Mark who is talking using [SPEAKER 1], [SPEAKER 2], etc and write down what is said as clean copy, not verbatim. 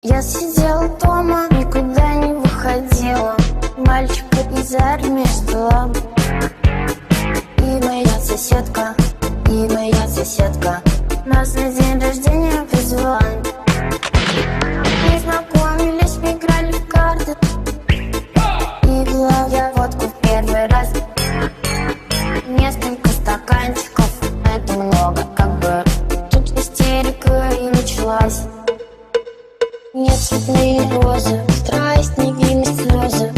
[SPEAKER 1] Я сидела дома, никуда не выходила. Мальчика из армии ждала. И моя соседка нас на день рождения позвала. Мы знакомились, мы играли в карты. И пила я водку в первый раз. Несколько стаканчиков, это много, как бы. Тут истерика и началась. Не цветные розы, страсть, невинность, слезы.